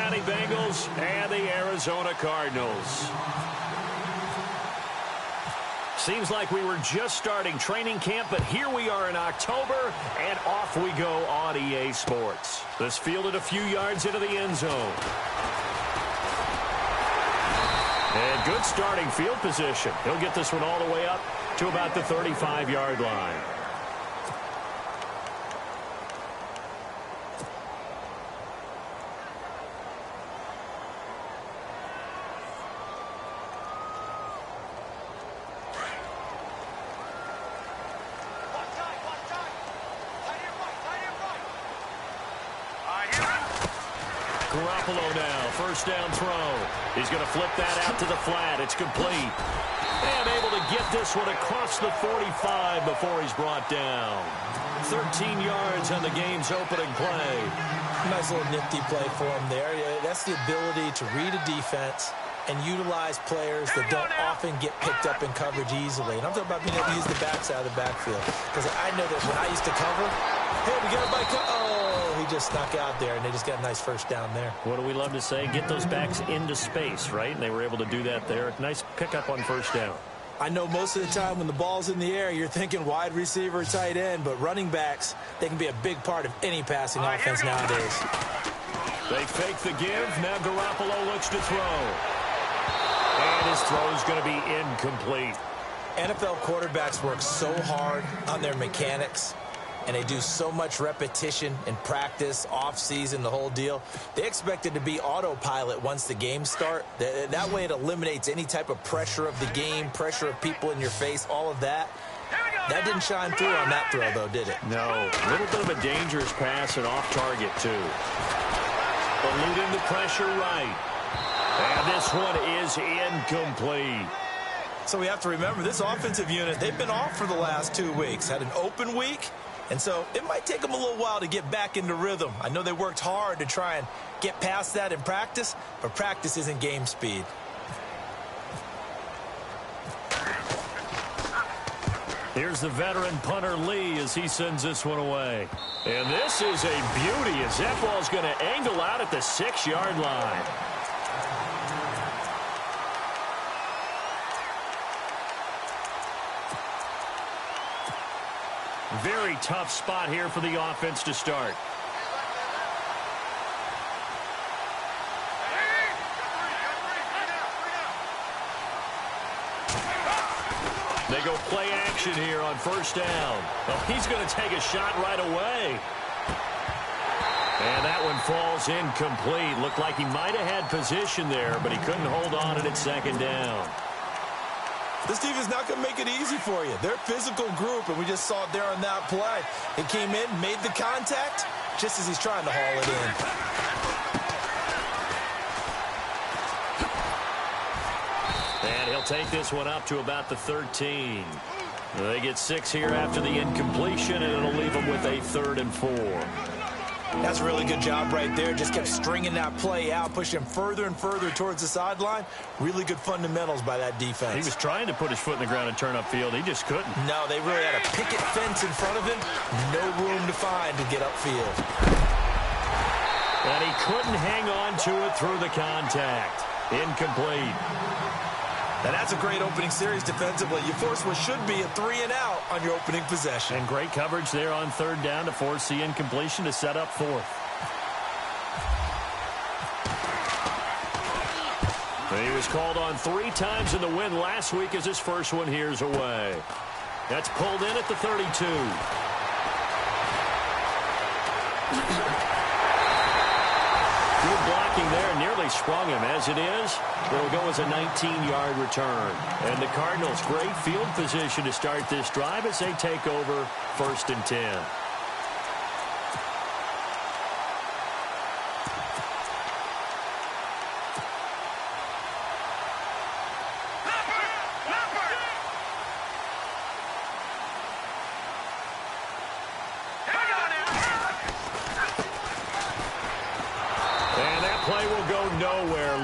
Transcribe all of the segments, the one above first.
Cincinnati Bengals and the Arizona Cardinals. Seems like we were just starting training camp, but here we are in October, and off we go on EA Sports. This fielded a few yards into the end zone. And good starting field position. He'll get this one all the way up to about the 35-yard line. Garoppolo now, first down throw. He's going to flip that out to the flat. It's complete. And able to get this one across the 45 before he's brought down. 13 yards on the game's opening play. Nice little nifty play for him there. That's the ability to read a defense and utilize players that don't often get picked up in coverage easily. And I'm talking about being able to use the backside of the backfield. Because I know that when I used to cover, hey, we got a bike. Oh, he just snuck out there, and they just got a nice first down there. What do we love to say? Get those backs into space, right? And they were able to do that there. Nice pickup on first down. I know most of the time when the ball's in the air, you're thinking wide receiver, tight end, but running backs, they can be a big part of any passing offense nowadays. They fake the give. Now Garoppolo looks to throw. And his throw is going to be incomplete. NFL quarterbacks work so hard on their mechanics, and they do so much repetition in practice, off-season, the whole deal. They expect it to be autopilot once the games start. That way it eliminates any type of pressure of the game, pressure of people in your face, all of that. That didn't shine through on that throw, though, did it? No. A little bit of a dangerous pass and off target, too. Eluding the pressure right. And this one is incomplete. So we have to remember, this offensive unit, they've been off for the last 2 weeks. Had an open week, and so it might take them a little while to get back into rhythm. I know they worked hard to try and get past that in practice, but practice isn't game speed. Here's the veteran punter Lee as he sends this one away. And this is a beauty as that ball's going to angle out at the 6-yard line. Very tough spot here for the offense to start. They go play action here on first down. Oh, he's going to take a shot right away. And that one falls incomplete. Looked like he might have had position there, but he couldn't hold on at its second down. This team is not going to make it easy for you. They're a physical group, and we just saw it there on that play. He came in, made the contact, just as he's trying to haul it in. And he'll take this one up to about the 13. They get 6 here after the incompletion, and it'll leave them with a 3rd and 4. That's a really good job right there. Just kept stringing that play out, pushing him further and further towards the sideline. Really good fundamentals by that defense. He was trying to put his foot in the ground and turn upfield. He just couldn't. No, they really had a picket fence in front of him. No room to find to get upfield. And he couldn't hang on to it through the contact. Incomplete. And that's a great opening series defensively. You force what should be a 3-and-out on your opening possession. And great coverage there on 3rd down to force the incompletion to set up 4th. He was called on 3 times in the win last week as his first one here's away. That's pulled in at the 32. Good blocking there, nearly sprung him. As it is, it'll go as a 19-yard return. And the Cardinals, great field position to start this drive as they take over 1st and 10.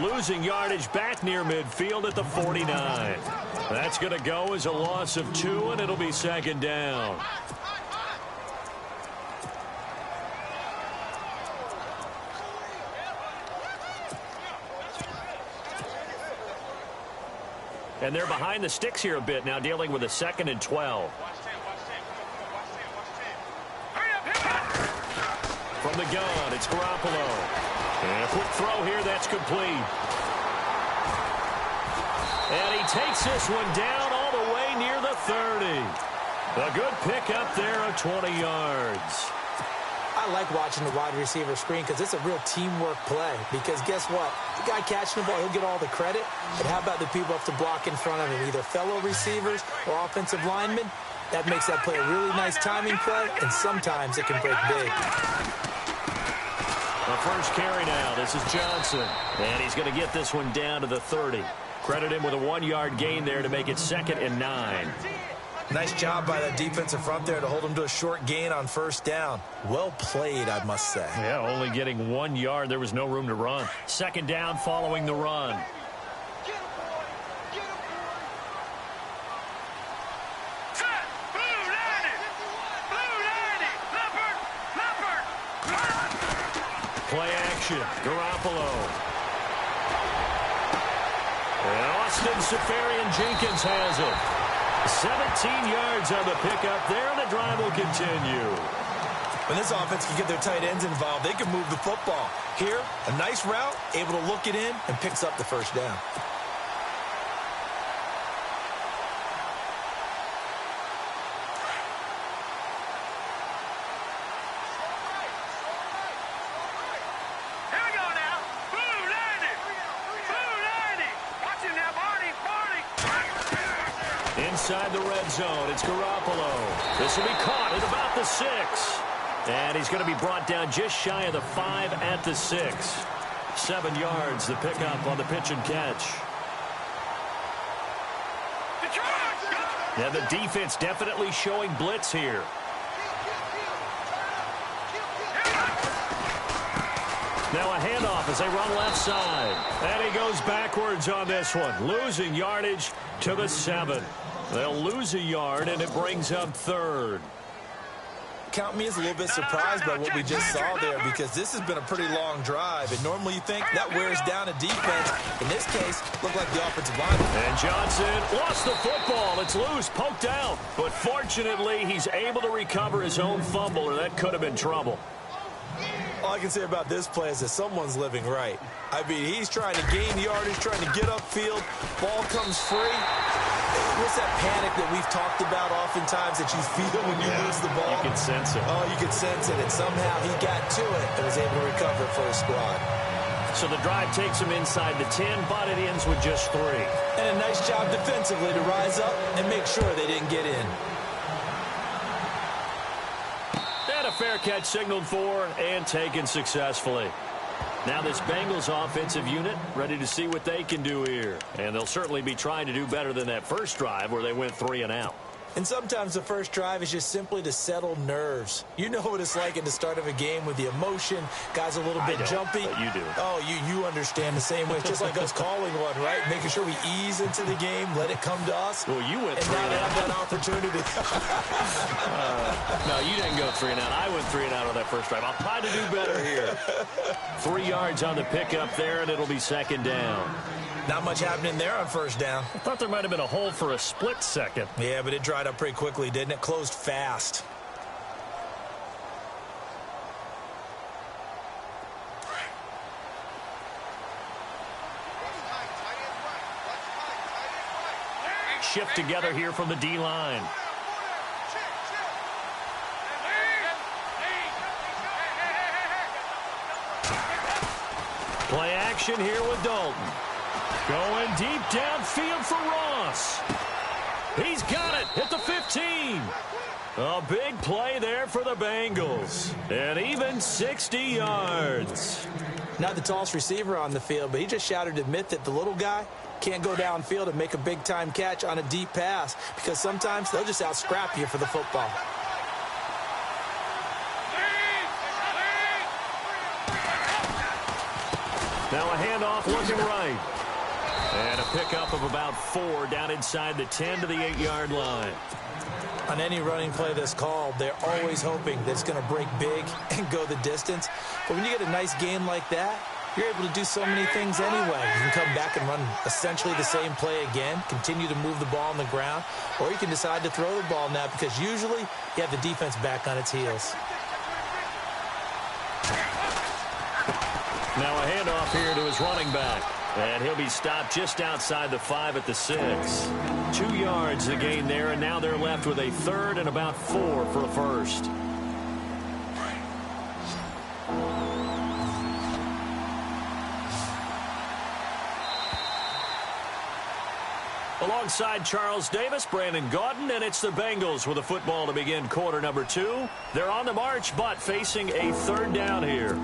Losing yardage back near midfield at the 49. That's going to go as a loss of 2, and it'll be 2nd down. And they're behind the sticks here a bit now, dealing with a 2nd and 12. From the gun, it's Garoppolo. And a quick throw here, that's complete. And he takes this one down all the way near the 30. A good pickup there of 20 yards. I like watching the wide receiver screen because it's a real teamwork play. Because guess what? The guy catching the ball, he'll get all the credit. But how about the people have to block in front of him, either fellow receivers or offensive linemen? That makes that play a really nice timing play, and sometimes it can break big. The first carry now. This is Johnson. And he's going to get this one down to the 30. Credit him with a 1-yard gain there to make it 2nd and 9. Nice job by that defensive front there to hold him to a short gain on first down. Well played, I must say. Yeah, only getting 1 yard. There was no room to run. 2nd down following the run. Play action. Garoppolo. And Austin Seferian-Jenkins has it. 17 yards on the pickup there, and the drive will continue. When this offense can get their tight ends involved, they can move the football. Here, a nice route, able to look it in, and picks up the first down. Inside the red zone, it's Garoppolo. This will be caught at about the 6. And he's going to be brought down just shy of the 5 at the 6. 7 yards, the pickup on the pitch and catch. Yeah, the defense definitely showing blitz here. Now a handoff as they run left side. And he goes backwards on this one, losing yardage to the 7. They'll lose a yard, and it brings up 3rd. Count me as a little bit surprised by what we just saw there, because this has been a pretty long drive, and normally you think that wears down a defense. In this case, looked like the offensive line. And Johnson lost the football. It's loose, poked out. But fortunately, he's able to recover his own fumble, or that could have been trouble. All I can say about this play is that someone's living right. I mean, he's trying to gain yardage, trying to get upfield. Ball comes free. What's that panic that we've talked about oftentimes that you feel when you lose the ball? You can sense it. Oh, you can sense it. And somehow he got to it and was able to recover for his squad. So the drive takes him inside the 10, but it ends with just 3. And a nice job defensively to rise up and make sure they didn't get in. And a fair catch signaled for and taken successfully. Now this Bengals offensive unit ready to see what they can do here. And they'll certainly be trying to do better than that first drive where they went 3 and out. And sometimes the first drive is just simply to settle nerves. You know what it's like at the start of a game with the emotion. Guys a little bit jumpy. But you do. Oh, you understand the same way. It's just like us calling one, right? Making sure we ease into the game, let it come to us. Well, you went and 3 now and out. have that opportunity. No, you didn't go 3 and out. I went 3 and out on that first drive. I'll try to do better here. 3 yards on the pickup there, and it'll be 2nd down. Not much happening there on first down. I thought there might have been a hole for a split second. Yeah, but it dried up pretty quickly, didn't it? Closed fast. Shift together here from the D-line. Play action here with Dalton. Going deep downfield for Ross. He's got it at the 15. A big play there for the Bengals. And even 60 yards. Not the tallest receiver on the field, but he just shouted to admit that the little guy can't go downfield and make a big-time catch on a deep pass, because sometimes they'll just out-scrap you for the football. Now a handoff looking right. And a pickup of about 4 down inside the 10 to the 8-yard line. On any running play that's called, they're always hoping that it's going to break big and go the distance. But when you get a nice gain like that, you're able to do so many things anyway. You can come back and run essentially the same play again, continue to move the ball on the ground, or you can decide to throw the ball now because usually you have the defense back on its heels. Now a handoff here to his running back. And he'll be stopped just outside the 5 at the 6. 2 yards to gain there, and now they're left with a 3rd and about 4 for a first. Alongside Charles Davis, Brandon Gaudin, and it's the Bengals with the football to begin quarter number 2. They're on the march, but facing a 3rd down here.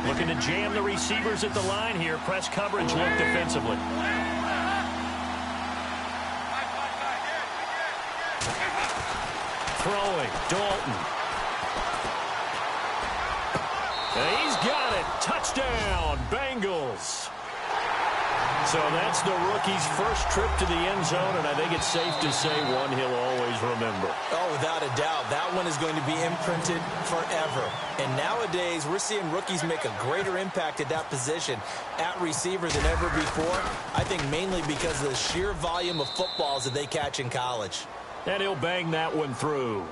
Looking to jam the receivers at the line here. Press coverage look defensively. Throwing, Dalton. And he's got it. Touchdown, Bengals. So that's the rookie's first trip to the end zone, and I think it's safe to say one he'll always remember. Oh, without a doubt. That one is going to be imprinted forever. And nowadays, we're seeing rookies make a greater impact at that position at receiver than ever before. I think mainly because of the sheer volume of footballs that they catch in college. And he'll bang that one through.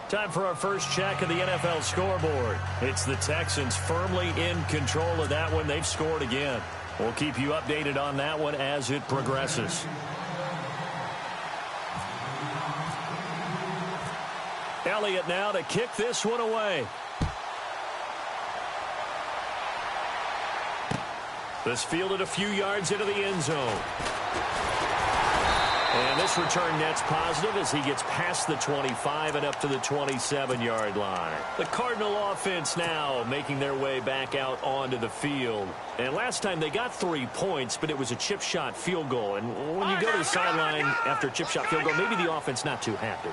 Time for our first check of the NFL scoreboard. It's the Texans firmly in control of that one. They've scored again. We'll keep you updated on that one as it progresses. Elliott now to kick this one away. This fielded a few yards into the end zone. And this return net's positive as he gets past the 25 and up to the 27-yard line. The Cardinal offense now making their way back out onto the field. And last time they got 3 points, but it was a chip shot field goal. And when you go to the sideline after a chip shot field goal, maybe the offense not too happy.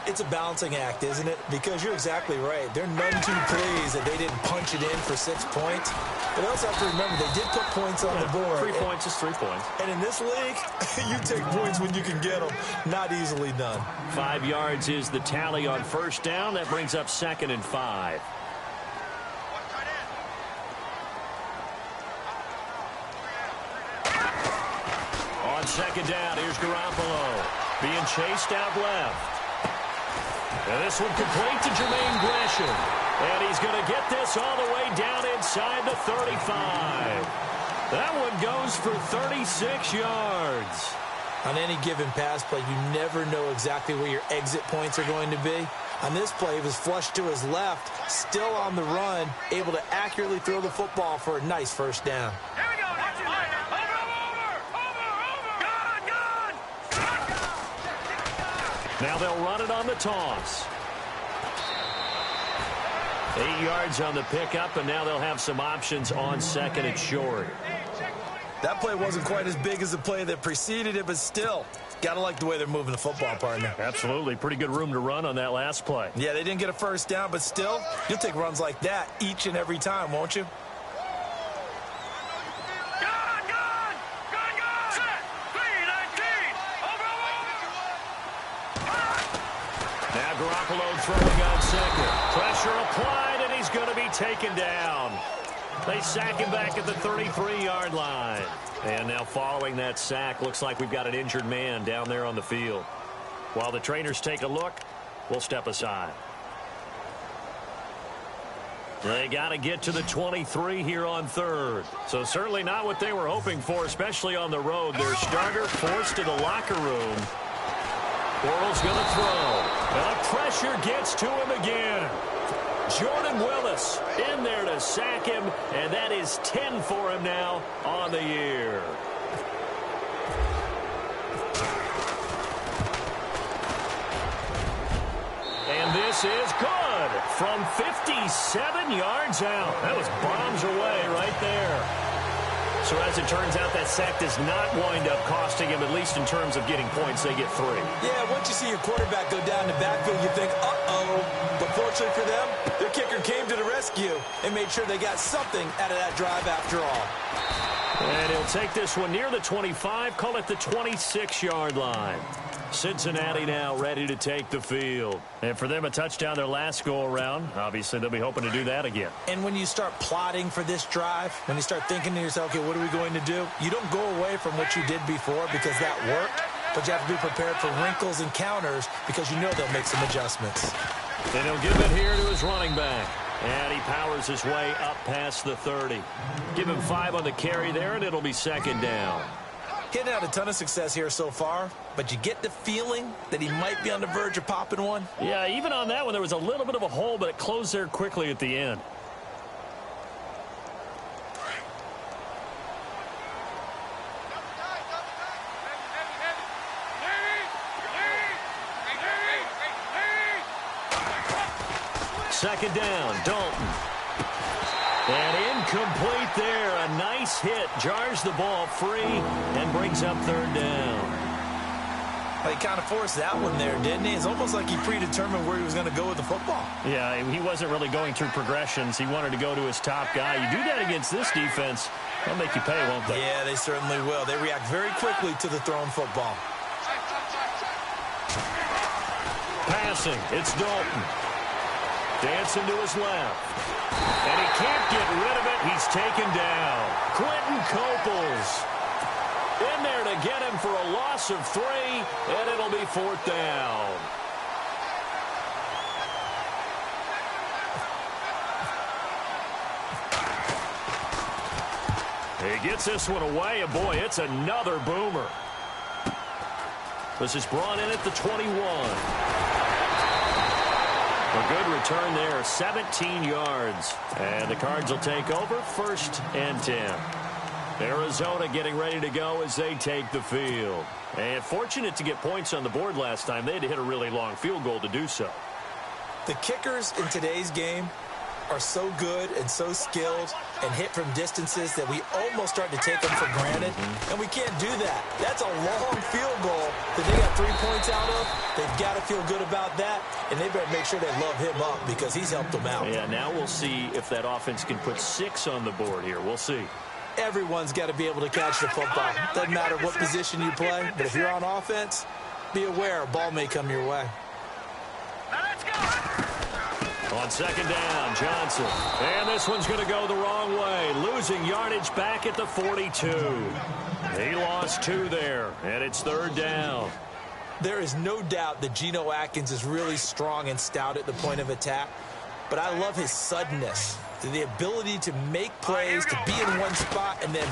It's a balancing act, isn't it? Because you're exactly right. They're none too pleased that they didn't punch it in for 6 points. But they also have to remember they did put points on the board. 3 points is 3 points. And in this league, you take points when you can get them. Not easily done. 5 yards is the tally on first down. That brings up 2nd and 5. On 2nd down, here's Garoppolo. Being chased out left. And this one complete to Jermaine Gresham. And he's going to get this all the way down inside the 35. That one goes for 36 yards. On any given pass play, you never know exactly where your exit points are going to be. On this play, he was flushed to his left, still on the run, able to accurately throw the football for a nice first down. Here we go. Now they'll run it on the toss. 8 yards on the pickup, and now they'll have some options on 2nd and short. That play wasn't quite as big as the play that preceded it, but still, got to like the way they're moving the football, partner. Absolutely. Pretty good room to run on that last play. Yeah, they didn't get a first down, but still, you'll take runs like that each and every time, won't you? Now Garoppolo throwing on 2nd. Pressure applied, and he's going to be taken down. They sack him back at the 33-yard line. And now following that sack, looks like we've got an injured man down there on the field. While the trainers take a look, we'll step aside. They got to get to the 23 here on 3rd. So certainly not what they were hoping for, especially on the road. Their starter forced to the locker room. Worrell's going to throw. And the pressure gets to him again. Jordan Willis in there to sack him, and that is 10 for him now on the year. And this is good from 57 yards out. That was bombs away right there. So as it turns out, that sack does not wind up costing him, at least in terms of getting points. They get 3. Yeah, once you see your quarterback go down the backfield, you think, uh-oh. But fortunately for them, their kicker came to the rescue and made sure they got something out of that drive after all. And he'll take this one near the 25, call it the 26-yard line. Cincinnati now ready to take the field. And for them, a touchdown their last go-around. Obviously, they'll be hoping to do that again. And when you start plotting for this drive, when you start thinking to yourself, okay, what are we going to do? You don't go away from what you did before because that worked, but you have to be prepared for wrinkles and counters because you know they'll make some adjustments. And he'll give it here to his running back. And he powers his way up past the 30. Give him 5 on the carry there, and it'll be second down. He hadn't had a ton of success here so far, but you get the feeling that he might be on the verge of popping one. Yeah, even on that one, there was a little bit of a hole, but it closed there quickly at the end. Second down, Dalton. And incomplete there. A nice hit. Jars the ball free and brings up third down. Well, he kind of forced that one there, didn't he? It's almost like he predetermined where he was going to go with the football. Yeah, he wasn't really going through progressions. He wanted to go to his top guy. You do that against this defense, they'll make you pay, won't they? Yeah, they certainly will. They react very quickly to the thrown football. Passing, it's Dalton. Dancing to his left. And he can't get rid of it. He's taken down. Quentin Coples in there to get him for a loss of 3, and it'll be fourth down. He gets this one away, and boy, it's another boomer. This is brought in at the 21. A good return there, 17 yards. And the Cards will take over, 1st and 10. Arizona getting ready to go as they take the field. And fortunate to get points on the board last time. They had to hit a really long field goal to do so. The kickers in today's game are so good and so skilled and hit from distances that we almost start to take them for granted, and we can't do that. That's a long field goal that they got 3 points out of. They've got to feel good about that, and they better make sure they love him up because he's helped them out. Yeah, now we'll see if that offense can put 6 on the board here. We'll see. Everyone's got to be able to catch the football. Doesn't matter what position you play, but if you're on offense, be aware a ball may come your way. Let's go. On second down, Johnson. And this one's going to go the wrong way. Losing yardage back at the 42. He lost 2 there, and it's third down. There is no doubt that Geno Atkins is really strong and stout at the point of attack, but I love his suddenness, the ability to make plays, to be in one spot, and then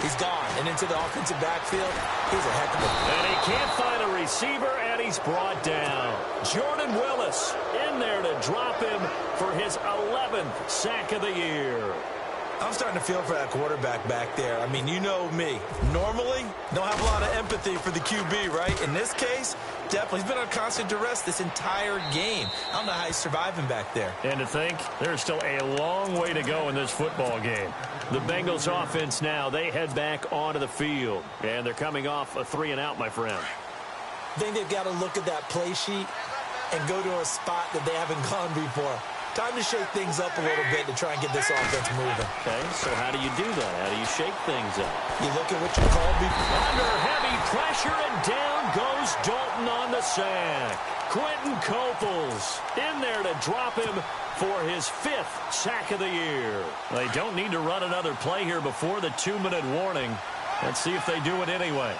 he's gone. And into the offensive backfield, he's a heck of a... And he can't find a receiver, and he's brought down. Jordan Willis in there to drop him for his 11th sack of the year. I'm starting to feel for that quarterback back there. I mean, you know me. Normally, don't have a lot of empathy for the QB, right? In this case, definitely. He's been on constant duress this entire game. I don't know how he's surviving back there. And to think, there's still a long way to go in this football game. The Bengals offense now, they head back onto the field. And they're coming off a 3-and-out, my friend. I think they've got to look at that play sheet and go to a spot that they haven't gone before. Time to shake things up a little bit to try and get this offense moving. Okay, so how do you do that? How do you shake things up? You look at what you called before. Under heavy pressure, and down goes Dalton on the sack. Quentin Coples in there to drop him for his 5th sack of the year. They don't need to run another play here before the 2-minute warning. Let's see if they do it anyway.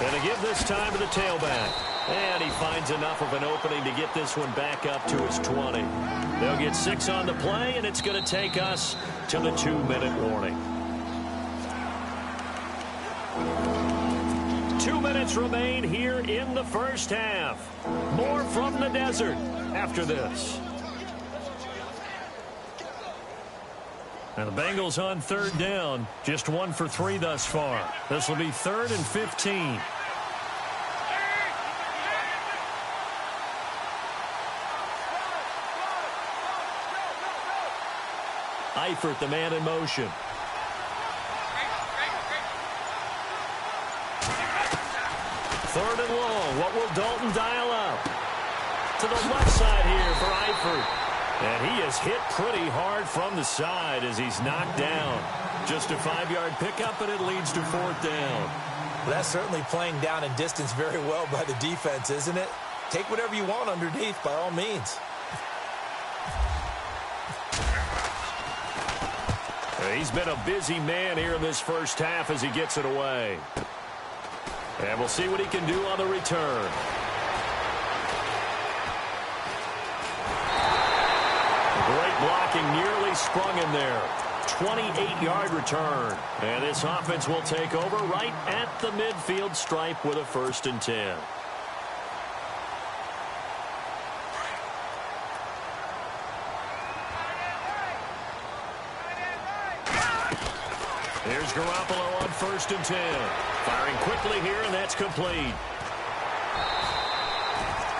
And to give this time to the tailback. And he finds enough of an opening to get this one back up to his 20. They'll get 6 on the play, and it's going to take us to the 2-minute warning. 2 minutes remain here in the first half. More from the desert after this. And the Bengals on third down. Just 1 for 3 thus far. This will be 3rd and 15. Eifert, the man in motion. Third and long. What will Dalton dial up? To the left side here for Eifert. And he is hit pretty hard from the side as he's knocked down. Just a 5-yard pickup, and it leads to 4th down. Well, that's certainly playing down and distance very well by the defense, isn't it? Take whatever you want underneath, by all means. He's been a busy man here in this first half as he gets it away. And we'll see what he can do on the return. Great blocking, nearly sprung in there. 28-yard return. And this offense will take over right at the midfield stripe with a 1st and 10. Here's Garoppolo on 1st and 10. Firing quickly here, and that's complete.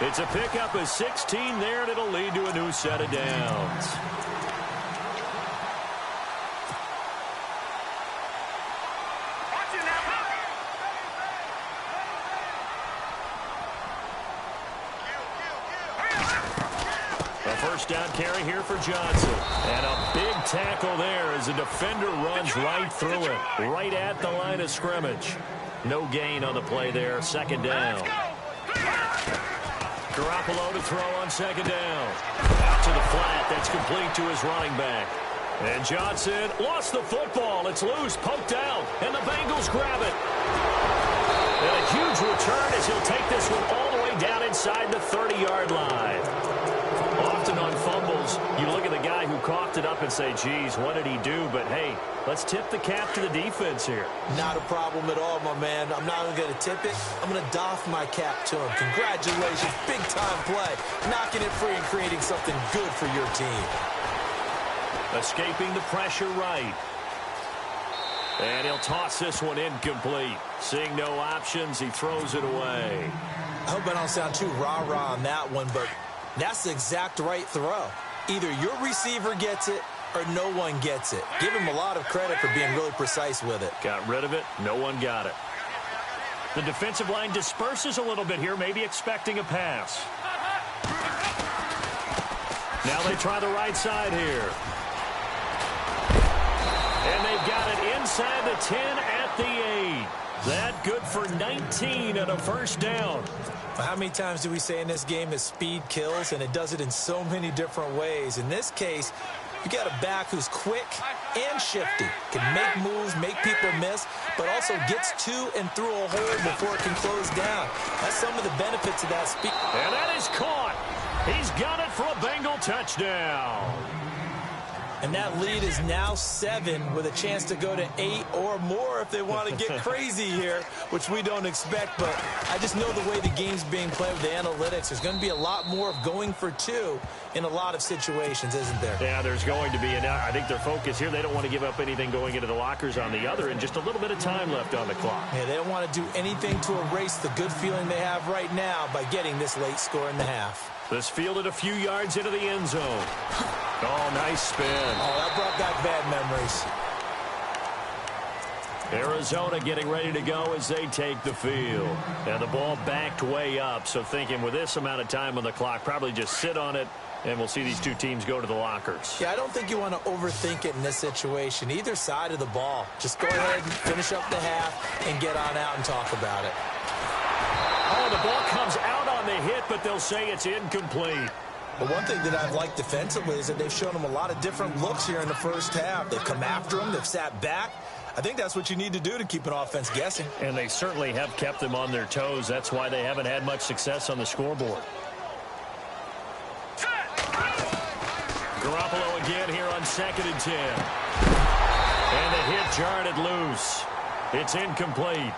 It's a pickup of 16 there, and it'll lead to a new set of downs. A first down carry here for Johnson. And a big tackle there as the defender runs right through it, right at the line of scrimmage. No gain on the play there, 2nd down. Garoppolo to throw on 2nd down. Out to the flat, that's complete to his running back. And Johnson lost the football. It's loose, poked out, and the Bengals grab it. And a huge return as he'll take this one all the way down inside the 30-yard line. Often on fumbles, you look at the guy who coughed it up and say, geez, what did he do? But, hey, let's tip the cap to the defense here. Not a problem at all, my man. I'm not only going to tip it, I'm going to doff my cap to him. Congratulations, big-time play. Knocking it free and creating something good for your team. Escaping the pressure right. And he'll toss this one incomplete. Seeing no options, he throws it away. I hope I don't sound too rah-rah on that one, but that's the exact right throw. Either your receiver gets it or no one gets it. Give him a lot of credit for being really precise with it. Got rid of it. No one got it. The defensive line disperses a little bit here, maybe expecting a pass. Now they try the right side here. And they've got it inside the 10 at the 8. That good for 19 and a first down. How many times do we say in this game that speed kills, and it does it in so many different ways? In this case, you got a back who's quick and shifty, can make moves, make people miss, but also gets to and through a hole before it can close down. That's some of the benefits of that speed. And that is caught. He's got it for a Bengal touchdown. And that lead is now 7 with a chance to go to 8 or more if they want to get crazy here, which we don't expect. But I just know the way the game's being played with the analytics, there's going to be a lot more of going for 2 in a lot of situations, isn't there? Yeah, there's going to be. And I think their focus here, they don't want to give up anything going into the lockers on the other, and just a little bit of time left on the clock. Yeah, they don't want to do anything to erase the good feeling they have right now by getting this late score in the half. This fielded a few yards into the end zone. Oh, nice spin. Oh, that brought back bad memories. Arizona getting ready to go as they take the field. And the ball backed way up, so thinking with this amount of time on the clock, probably just sit on it, and we'll see these two teams go to the lockers. Yeah, I don't think you want to overthink it in this situation. Either side of the ball. Just go ahead and finish up the half and get on out and talk about it. Oh, the ball comes out on the hit, but they'll say it's incomplete. But one thing that I've liked defensively is that they've shown them a lot of different looks here in the first half. They've come after them. They've sat back. I think that's what you need to do to keep an offense guessing. And they certainly have kept them on their toes. That's why they haven't had much success on the scoreboard. Garoppolo again here on 2nd and 10. And the hit jarred it loose. It's incomplete.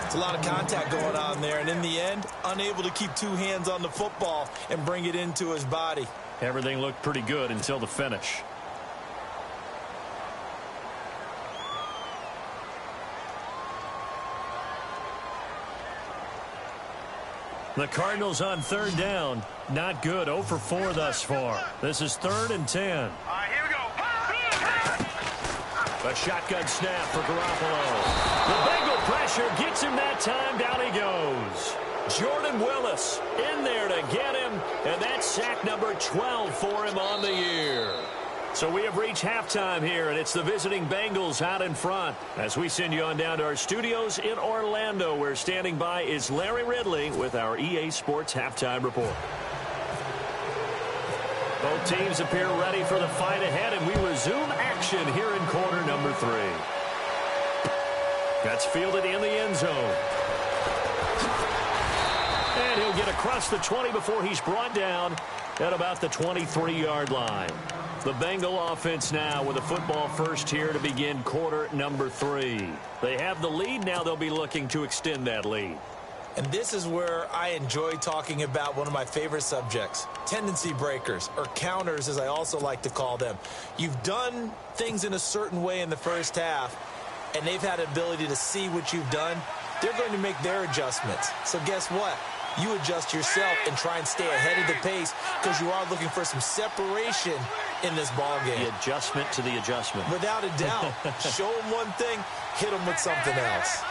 It's a lot of contact going on there, and in the end, unable to keep 2 hands on the football and bring it into his body. Everything looked pretty good until the finish. The Cardinals on 3rd down. Not good. 0 for 4 thus far. This is 3rd and 10. All right, here we go. A shotgun snap for Garoppolo. The Bengal pressure gets him that time. Down he goes. Jordan Willis in there to get him, and that's sack number 12 for him on the year. So we have reached halftime here, and it's the visiting Bengals out in front. As we send you on down to our studios in Orlando, where standing by is Larry Ridley with our EA Sports Halftime Report. Both teams appear ready for the fight ahead, and we resume action here in quarter number 3. That's fielded in the end zone. And he'll get across the 20 before he's brought down at about the 23-yard line. The Bengal offense now with a football first here to begin quarter number 3. They have the lead. Now they'll be looking to extend that lead. And this is where I enjoy talking about one of my favorite subjects, tendency breakers, or counters as I also like to call them. You've done things in a certain way in the first half, and they've had an ability to see what you've done. They're going to make their adjustments. So guess what? You adjust yourself and try and stay ahead of the pace because you are looking for some separation in this ball game. The adjustment to the adjustment. Without a doubt. Show them one thing, hit them with something else.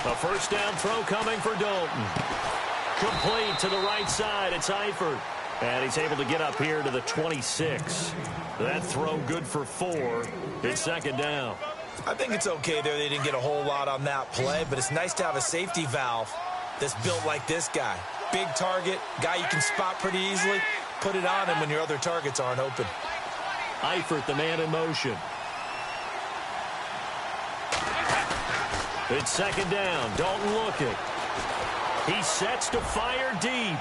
A first down throw coming for Dalton. Complete to the right side. It's Eifert. And he's able to get up here to the 26. That throw good for 4. It's second down. I think it's okay there. They didn't get a whole lot on that play, but it's nice to have a safety valve that's built like this guy. Big target, guy you can spot pretty easily. Put it on him when your other targets aren't open. Eifert, the man in motion. It's second down. Dalton looking. He sets to fire deep.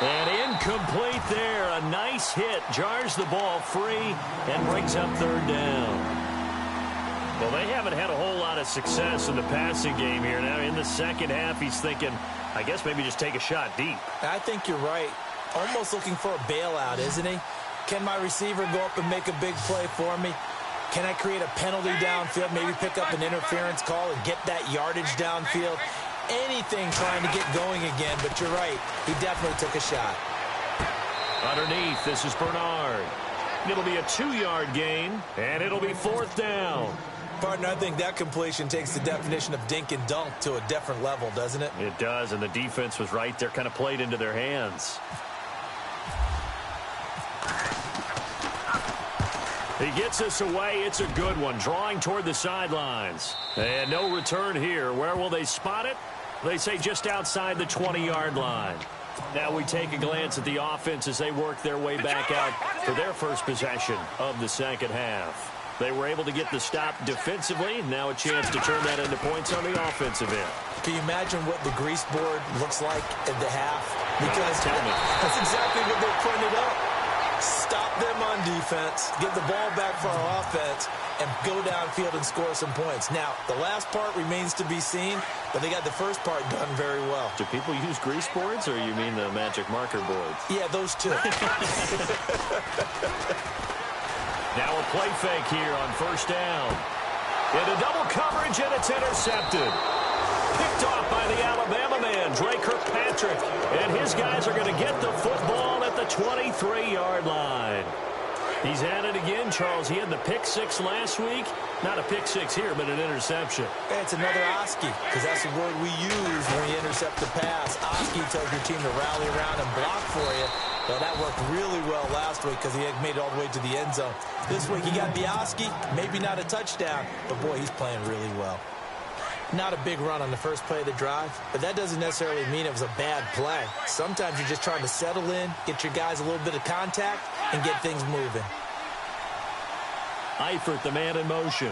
And incomplete there. A nice hit. Jars the ball free and brings up third down. Well, they haven't had a whole lot of success in the passing game here. Now, in the second half, he's thinking, I guess maybe just take a shot deep. I think you're right. Almost looking for a bailout, isn't he? Can my receiver go up and make a big play for me? Can I create a penalty downfield, maybe pick up an interference call and get that yardage downfield? Anything trying to get going again, but you're right. He definitely took a shot. Underneath, this is Bernard. It'll be a 2-yard gain, and it'll be fourth down. Partner, I think that completion takes the definition of dink and dunk to a different level, doesn't it? It does, and the defense was right there, kind of played into their hands. He gets us away. It's a good one. Drawing toward the sidelines. And no return here. Where will they spot it? They say just outside the 20-yard line. Now we take a glance at the offense as they work their way back out for their first possession of the second half. They were able to get the stop defensively. Now a chance to turn that into points on the offensive end. Can you imagine what the grease board looks like at the half? Because Tell me. that's exactly what they printed up. Stop them on defense, give the ball back for our offense, and go downfield and score some points. Now, the last part remains to be seen, but they got the first part done very well. Do people use grease boards, or you mean the magic marker boards? Yeah, those two. Now a play fake here on first down. Into double coverage, and it's intercepted. Picked off by the Alabama man, Dre Kirkpatrick. And his guys are going to get the football at the 23-yard line. He's at it again, Charles. He had the pick 6 last week. Not a pick 6 here, but an interception. Hey, it's another Oski, because that's the word we use when we intercept the pass. Oski tells your team to rally around and block for you. Well, that worked really well last week because he had made it all the way to the end zone. This week, he got the Oski, maybe not a touchdown, but boy, he's playing really well. Not a big run on the first play of the drive, but that doesn't necessarily mean it was a bad play. Sometimes you're just trying to settle in, get your guys a little bit of contact, and get things moving. Eifert, the man in motion.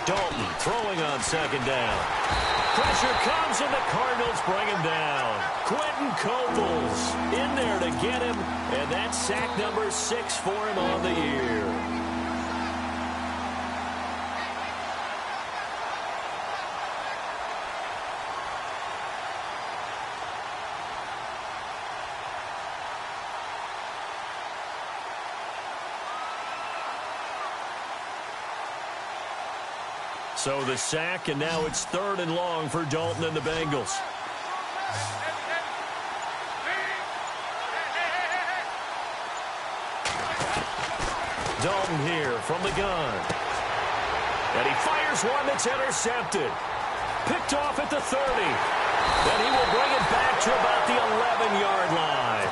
Dalton throwing on second down. Pressure comes, and the Cardinals bring him down. Quentin Cobles in there to get him, and that's sack number 6 for him on the year. So the sack, and now it's 3rd and long for Dalton and the Bengals. Dalton here from the gun. And he fires one that's intercepted. Picked off at the 30. Then he will bring it back to about the 11-yard line.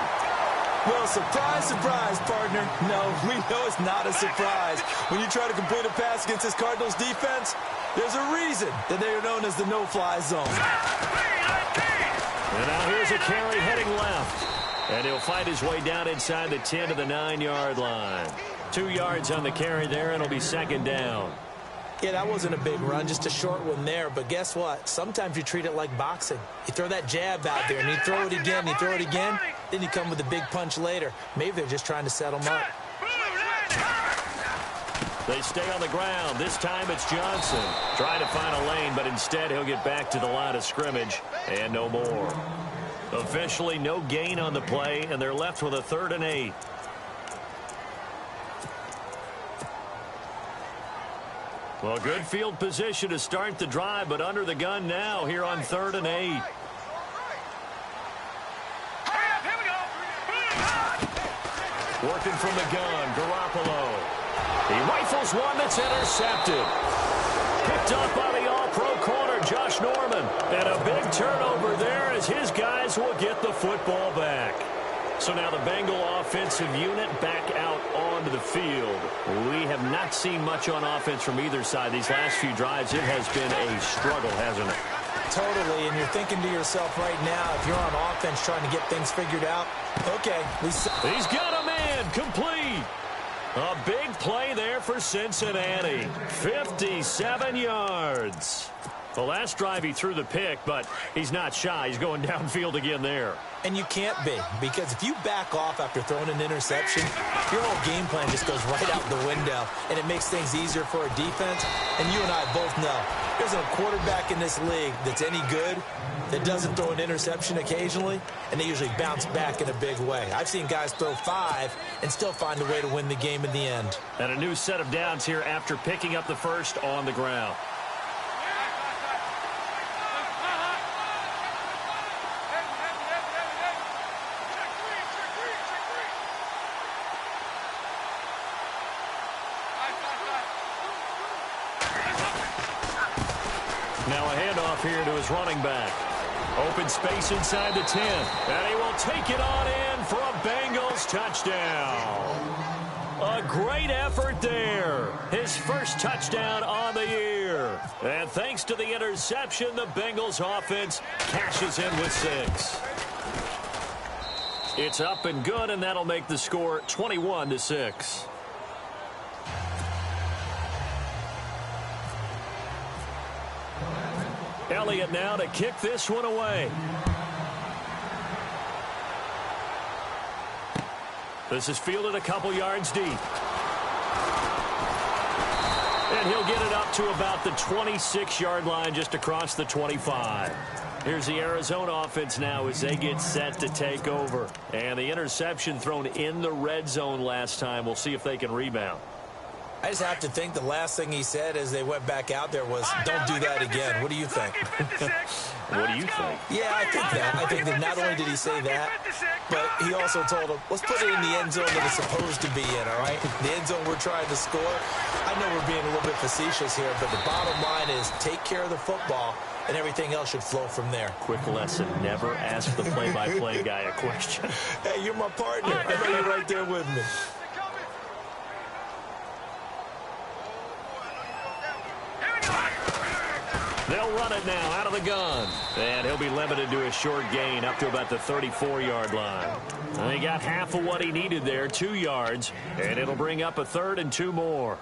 Well, surprise, surprise, partner. No, we know it's not a surprise. When you try to complete a pass against this Cardinals defense, there's a reason that they are known as the no-fly zone. And now here's a carry heading left. And he'll fight his way down inside the 10 to the 9-yard line. 2 yards on the carry there, and it'll be 2nd down. Yeah, that wasn't a big run, just a short one there. But guess what? Sometimes you treat it like boxing. You throw that jab out there, and you throw it again, then you come with a big punch later. Maybe they're just trying to set them up. They stay on the ground. This time it's Johnson. Trying to find a lane, but instead he'll get back to the line of scrimmage, and no more. Officially no gain on the play, and they're left with a 3rd and 8. Well, good field position to start the drive, but under the gun now here on 3rd and 8. Working from the gun, Garoppolo. He rifles one that's intercepted. Picked up by the all-pro corner, Josh Norman. And a big turnover there as his guys will get the football back. So now the Bengal offensive unit back out onto the field. We have not seen much on offense from either side these last few drives. It has been a struggle, hasn't it? Totally, and you're thinking to yourself right now, if you're on offense trying to get things figured out, okay. He's got a man, complete. A big play there for Cincinnati. 57 yards. The last drive he threw the pick, but he's not shy. He's going downfield again there. And you can't be, because if you back off after throwing an interception, your whole game plan just goes right out the window, and it makes things easier for a defense. And you and I both know there's a quarterback in this league that's any good that doesn't throw an interception occasionally, and they usually bounce back in a big way. I've seen guys throw 5 and still find a way to win the game in the end. And a new set of downs here after picking up the first on the ground. Now a handoff here to his running back. Open space inside the 10. And he will take it on in for a Bengals touchdown. A great effort there. His first touchdown on the year. And thanks to the interception, the Bengals offense cashes in with 6. It's up and good, and that'll make the score 21-6. Elliott now to kick this one away. This is fielded a couple yards deep. And he'll get it up to about the 26-yard line, just across the 25. Here's the Arizona offense now as they get set to take over. And the interception thrown in the red zone last time. We'll see if they can rebound. I just have to think the last thing he said as they went back out there was, don't do that again. What do you think? What do you think? Yeah, I think that. I think that not only did he say that, but he also told him, let's put it in the end zone that it's supposed to be in, all right? The end zone we're trying to score. I know we're being a little bit facetious here, but the bottom line is take care of the football, and everything else should flow from there. Quick lesson, never ask the play-by-play guy a question. Hey, you're my partner. I know you're right there with me. They'll run it now out of the gun. And he'll be limited to a short gain up to about the 34-yard line. And he got half of what he needed there, 2 yards. And it'll bring up a 3rd and 2 more.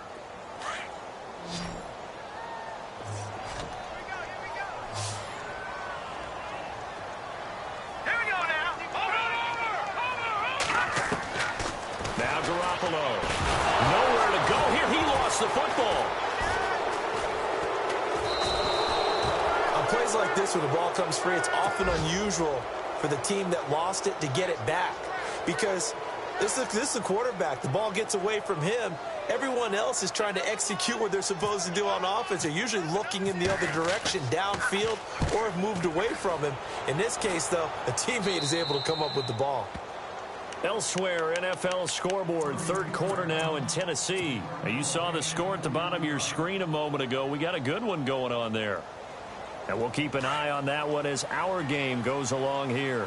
Now Garoppolo. Nowhere to go here. He lost the football. Plays like this where the ball comes free, it's often unusual for the team that lost it to get it back, because this is the quarterback. The ball gets away from him, Everyone else is trying to execute what they're supposed to do on offense. They're usually looking in the other direction, downfield, or have moved away from him. In this case, though, a teammate is able to come up with the ball. Elsewhere, NFL scoreboard, third quarter now in Tennessee. Now, you saw the score at the bottom of your screen a moment ago. We got a good one going on there. And we'll keep an eye on that one as our game goes along here.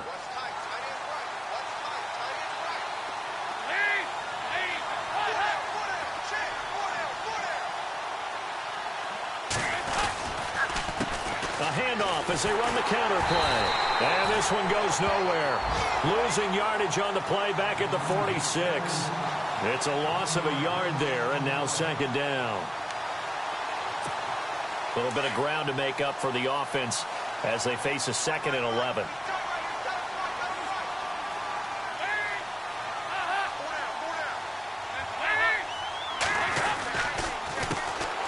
A handoff as they run the counter play. And this one goes nowhere. Losing yardage on the play back at the 46. It's a loss of a yard there, and now second down. A little bit of ground to make up for the offense as they face a 2nd and 11.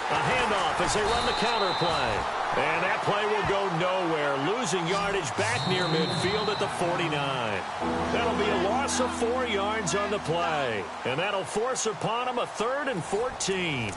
A handoff as they run the counter play. And that play will go nowhere. Losing yardage back near midfield at the 49. That'll be a loss of 4 yards on the play. And that'll force upon him a 3rd and 14.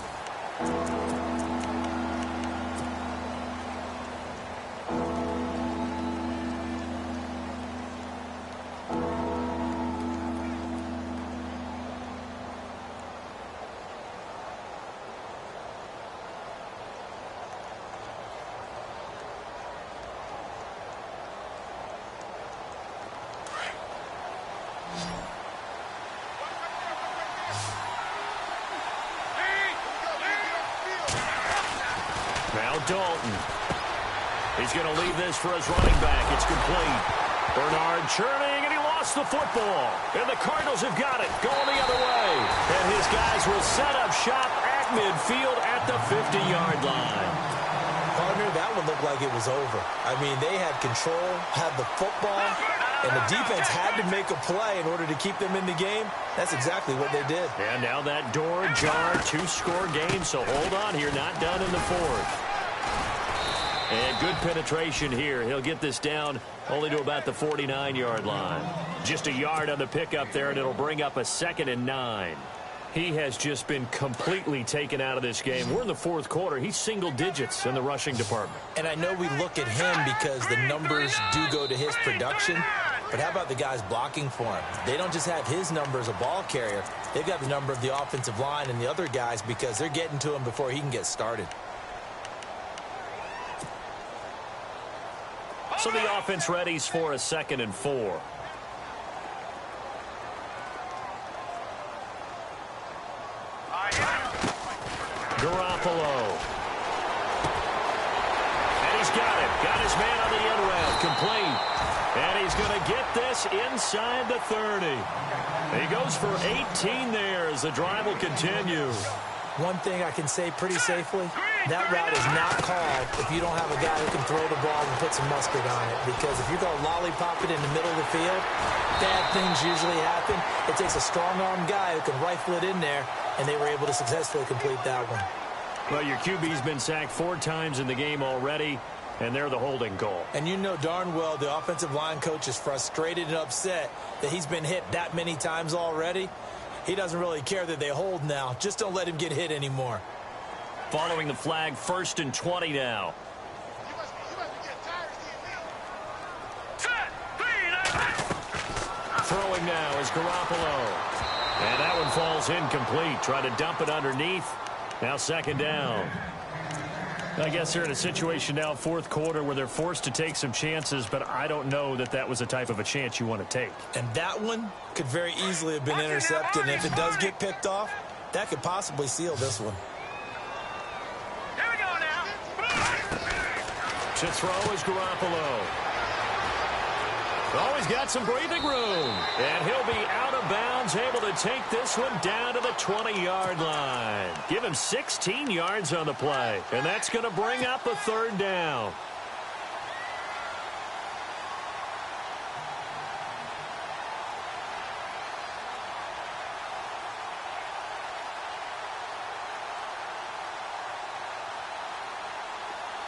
Dalton. He's going to leave this for his running back. It's complete. Bernard churning, and he lost the football. And the Cardinals have got it, going the other way. And his guys will set up shop at midfield at the 50-yard line. Partner, that one looked like it was over. I mean, they had control, had the football, and the defense had to make a play in order to keep them in the game. That's exactly what they did. And now that door ajar, 2-score game, so hold on here, not done in the 4th. And good penetration here. He'll get this down only to about the 49-yard line. Just a yard on the pickup there, and it'll bring up a 2nd and 9. He has just been completely taken out of this game. We're in the 4th quarter. He's single digits in the rushing department. And I know we look at him because the numbers do go to his production. But how about the guys blocking for him? They don't just have his number as a ball carrier. They've got the number of the offensive line and the other guys because they're getting to him before he can get started. So the offense readies for a 2nd and 4. Garoppolo. And he's got it. Got his man on the end round. Complete. And he's going to get this inside the 30. He goes for 18 there as the drive will continue. One thing I can say pretty safely, that route is not called if you don't have a guy who can throw the ball and put some mustard on it. Because if you're going to lollipop it in the middle of the field, bad things usually happen. It takes a strong-armed guy who can rifle it in there, and they were able to successfully complete that one. Well, your QB's been sacked 4 times in the game already, and they're the holding call. And you know darn well the offensive line coach is frustrated and upset that he's been hit that many times already. He doesn't really care that they hold now. Just don't let him get hit anymore. Following the flag, 1st and 20 now. Throwing now is Garoppolo. And that one falls incomplete. Try to dump it underneath. Now 2nd down. I guess they're in a situation now, 4th quarter, where they're forced to take some chances, but I don't know that that was a type of a chance you want to take. And that one could very easily have been intercepted. And if it does get picked off, that could possibly seal this one. Here we go now. To throw is Garoppolo. Oh, he's got some breathing room. And he'll be out of bounds, able to take this one down to the 20-yard line. Give him 16 yards on the play. And that's going to bring up a 3rd down.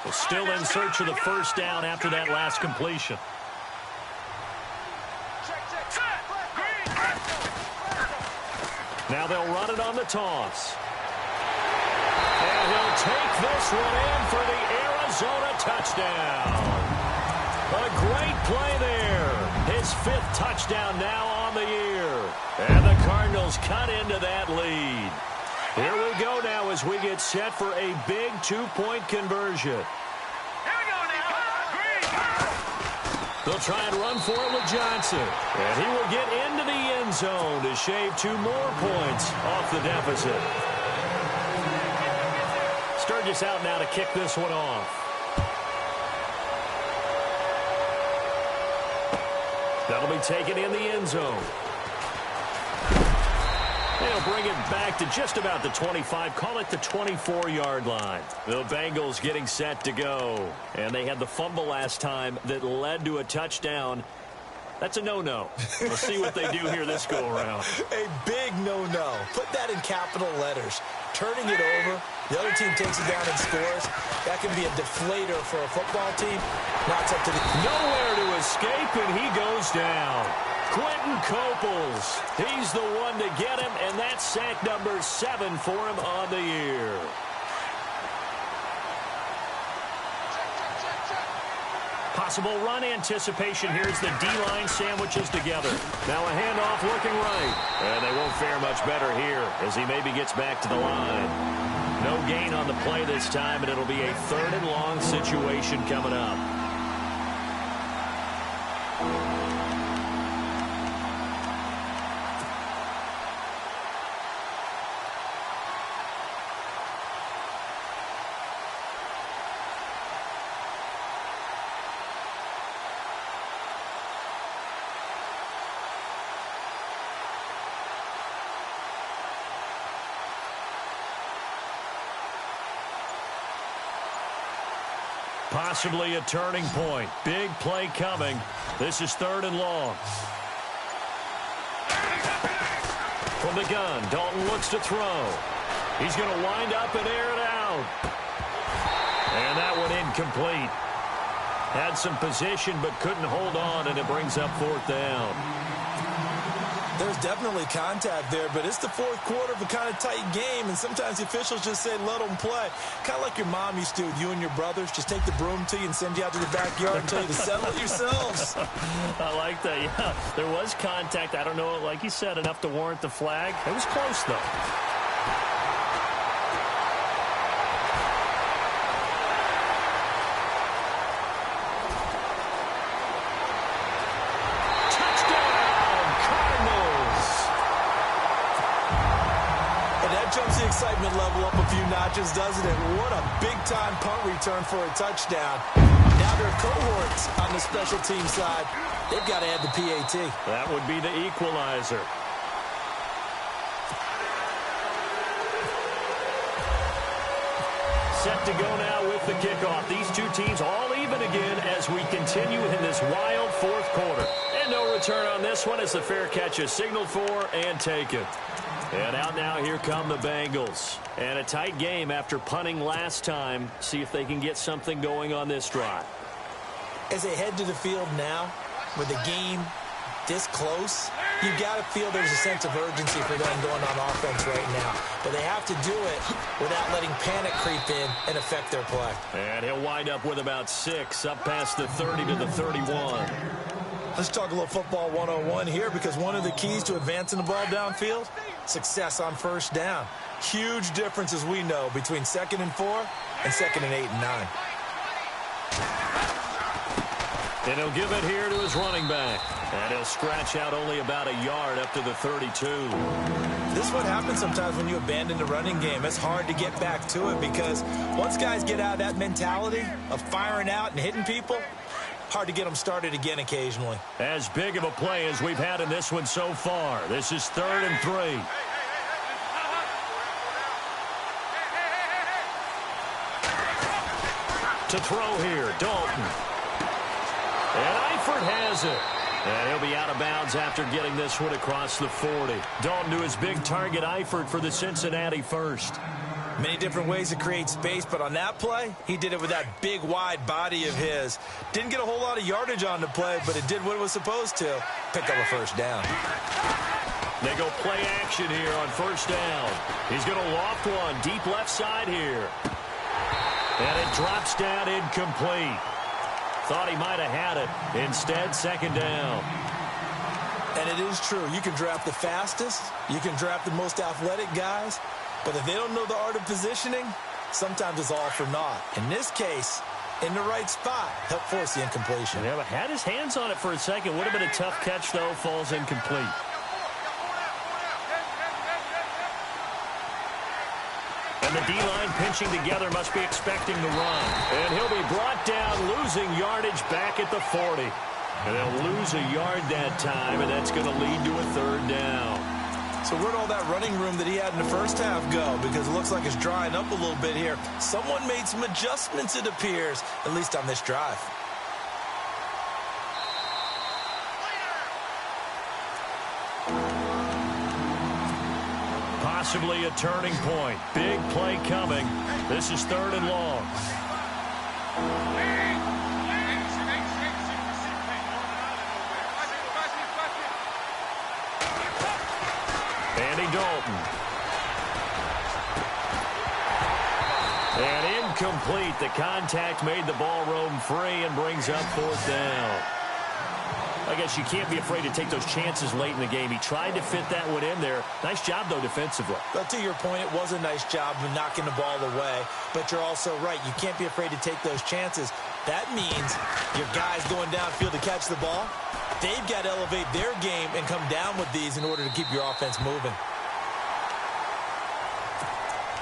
Well, still in search of the 1st down after that last completion. Now they'll run it on the toss. And he'll take this one in for the Arizona touchdown. A great play there. His 5th touchdown now on the year. And the Cardinals cut into that lead. Here we go now as we get set for a big 2-point conversion. Here we go now. They'll try and run for it with Johnson. And he will get into the end zone to shave 2 more points off the deficit. Sturgis out now to kick this one off. That'll be taken in the end zone. They'll bring it back to just about the 25, call it the 24-yard line. The Bengals getting set to go. And they had the fumble last time that led to a touchdown. That's a no-no. We'll see what they do here this go-around. A big no-no. Put that in capital letters. Turning it over, the other team takes it down and scores. That can be a deflator for a football team. Now it's up to the... Nowhere to escape, and he goes down. Quentin Coples, he's the one to get him, and that's sack number 7 for him on the year. Possible run anticipation. Here's the D-line sandwiches together. Now a handoff looking right. And they won't fare much better here as he maybe gets back to the line. No gain on the play this time, and it'll be a 3rd and long situation coming up. Possibly a turning point. Big play coming. This is 3rd and long. From the gun, Dalton looks to throw. He's going to wind up and air it out. And that one incomplete. Had some position but couldn't hold on, and it brings up 4th down. There's definitely contact there, but it's the 4th quarter of a kind of tight game, and sometimes the officials just say, let them play. Kind of like your mom used to with you and your brothers. Just take the broom to you and send you out to the backyard and tell you to settle it yourselves. I like that, yeah. There was contact. I don't know, like you said, enough to warrant the flag. It was close, though. Jumps the excitement level up a few notches, doesn't it? What a big-time punt return for a touchdown. Now their cohorts on the special team side, they've got to add the PAT. That would be the equalizer. Set to go now with the kickoff. These two teams all even again as we continue in this wild 4th quarter. And no return on this one as the fair catch is signaled for and taken. And out now, here come the Bengals. And a tight game after punting last time. See if they can get something going on this drive. As they head to the field now, with the game this close, you've got to feel there's a sense of urgency for them going on offense right now. But they have to do it without letting panic creep in and affect their play. And he'll wind up with about 6, up past the 30 to the 31. Let's talk a little football 101 here, because one of the keys to advancing the ball downfield, success on 1st down. Huge difference, as we know, between 2nd and 4 and 2nd and 8 and 9. And he'll give it here to his running back. And he'll scratch out only about a yard up to the 32. This is what happens sometimes when you abandon the running game. It's hard to get back to it, because once guys get out of that mentality of firing out and hitting people, hard to get them started again occasionally. As big of a play as we've had in this one so far. This is 3rd and 3. To throw here, Dalton. And Eifert has it. And he'll be out of bounds after getting this one across the 40. Dalton to his big target, Eifert, for the Cincinnati first. Many different ways to create space, but on that play, he did it with that big, wide body of his. Didn't get a whole lot of yardage on the play, but it did what it was supposed to. Pick up a 1st down. They go play action here on first down. He's going to loft one deep left side here. And it drops down incomplete. Thought he might have had it. Instead, second down. And it is true. You can draft the fastest. You can draft the most athletic guys. But if they don't know the art of positioning, sometimes it's all for naught. In this case, in the right spot, help force the incompletion. Yeah, but had his hands on it for a second. Would have been a tough catch, though. Falls incomplete. And the D-line pinching together must be expecting the run. And he'll be brought down, losing yardage back at the 40. And they'll lose a yard that time, and that's going to lead to a third down. So where'd all that running room that he had in the first half go? Because it looks like it's drying up a little bit here. Someone made some adjustments, it appears, at least on this drive. Possibly a turning point. Big play coming. This is third and long. Andy Dalton. And incomplete. The contact made the ball roam free and brings up fourth down. I guess you can't be afraid to take those chances late in the game. He tried to fit that one in there. Nice job, though, defensively. But to your point, it was a nice job of knocking the ball away. But you're also right. You can't be afraid to take those chances. That means your guys going downfield to catch the ball, they've got to elevate their game and come down with these in order to keep your offense moving.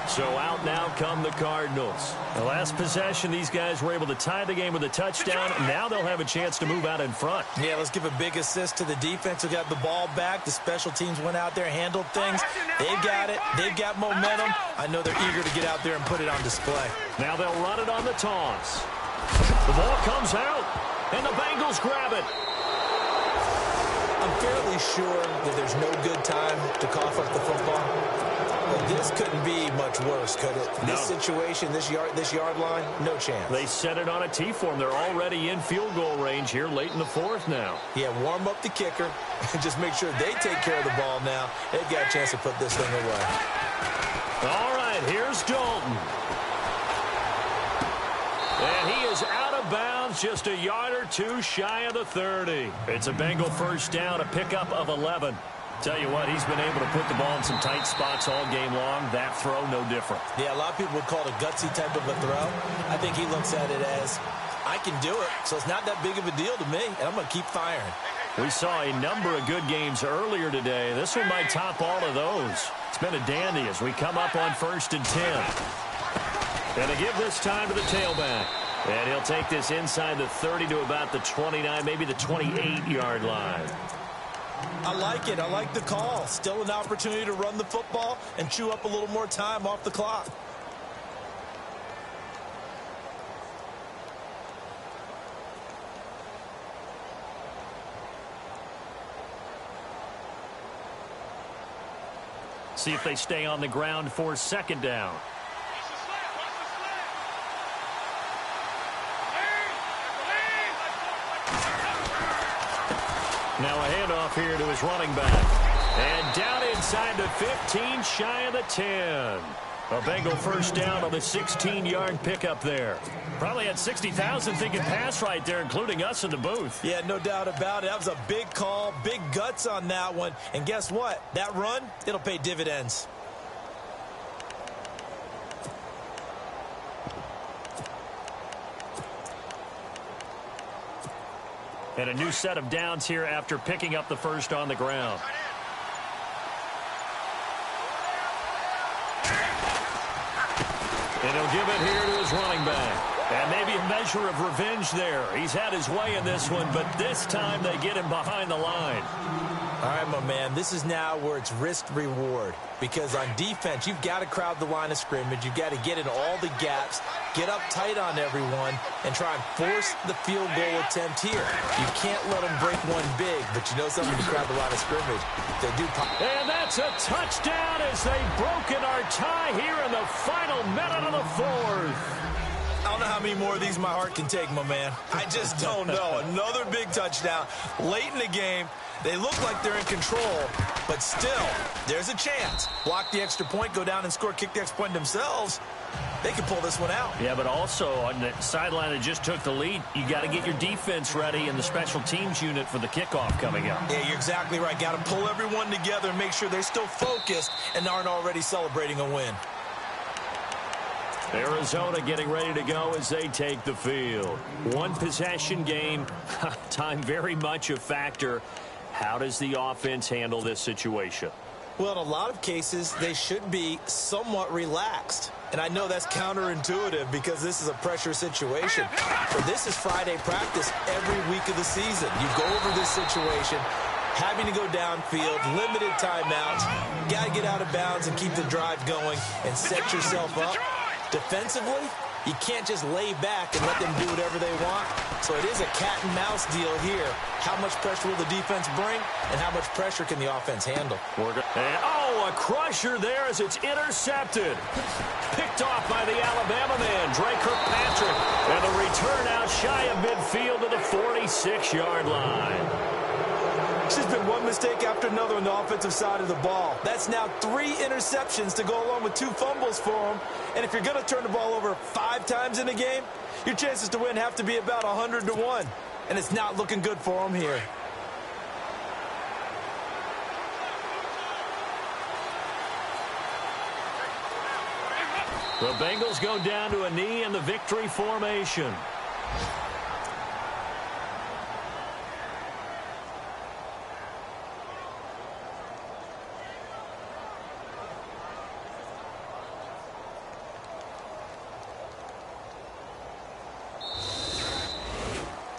So out now come the Cardinals. The last possession, these guys were able to tie the game with a touchdown. Now they'll have a chance to move out in front. Yeah, let's give a big assist to the defense who got the ball back. The special teams went out there, handled things. They've got it. They've got momentum. I know they're eager to get out there and put it on display. Now they'll run it on the toss. The ball comes out, and the Bengals grab it. I'm fairly sure that there's no good time to cough up the football. But this couldn't be much worse, could it? No. This situation, this yard line, no chance. They set it on a T-form. They're already in field goal range here late in the fourth now. Yeah, warm up the kicker and just make sure they take care of the ball now. They've got a chance to put this thing away. All right, here's Dalton. And he is out of bounds, just a yard or two shy of the 30. It's a Bengal first down, a pickup of 11. Tell you what, he's been able to put the ball in some tight spots all game long. That throw, no different. Yeah, a lot of people would call it a gutsy type of a throw. I think he looks at it as, I can do it, so it's not that big of a deal to me, and I'm going to keep firing. We saw a number of good games earlier today. This one might top all of those. It's been a dandy as we come up on 1st and 10. And to give this time to the tailback. And he'll take this inside the 30 to about the 29, maybe the 28-yard line. I like it. I like the call. Still an opportunity to run the football and chew up a little more time off the clock. See if they stay on the ground for second down. Now a handoff here to his running back. And down inside the 15, shy of the 10. A Bengal first down on the 16-yard pickup there. Probably had 60,000 thinking pass right there, including us in the booth. Yeah, no doubt about it. That was a big call, big guts on that one. And guess what? That run, it'll pay dividends. And a new set of downs here after picking up the first on the ground. And he'll give it here to his running back. And maybe a measure of revenge there. He's had his way in this one, but this time they get him behind the line. All right, my man, this is now where it's risk-reward. Because on defense, you've got to crowd the line of scrimmage. You've got to get in all the gaps, get up tight on everyone, and try and force the field goal attempt here. You can't let them break one big, but you know something, you crowd the line of scrimmage. They do pop. And that's a touchdown as they've broken our tie here in the final minute of the fourth. I don't know how many more of these my heart can take, my man. I just don't know. Another big touchdown late in the game. They look like they're in control, but still, there's a chance. Block the extra point, go down and score, kick the extra point themselves. They can pull this one out. Yeah, but also on the sideline that just took the lead, you got to get your defense ready and the special teams unit for the kickoff coming up. Yeah, you're exactly right. Got to pull everyone together and make sure they're still focused and aren't already celebrating a win. Arizona getting ready to go as they take the field. One possession game, time very much a factor. How does the offense handle this situation? Well, in a lot of cases, they should be somewhat relaxed. And I know that's counterintuitive because this is a pressure situation. But this is Friday practice every week of the season. You go over this situation, having to go downfield, limited timeouts. Got to get out of bounds and keep the drive going and set yourself up. Defensively, you can't just lay back and let them do whatever they want. So it is a cat and mouse deal here. How much pressure will the defense bring, and how much pressure can the offense handle? And, oh, a crusher there as it's intercepted. Picked off by the Alabama man, Drake Kirkpatrick. And the return out shy of midfield to the 46-yard line. It's just been one mistake after another on the offensive side of the ball. That's now 3 interceptions to go along with 2 fumbles for them. And if you're going to turn the ball over 5 times in a game, your chances to win have to be about 100 to 1. And it's not looking good for them here. The Bengals go down to a knee in the victory formation.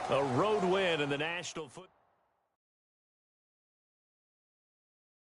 A road win in the National Football.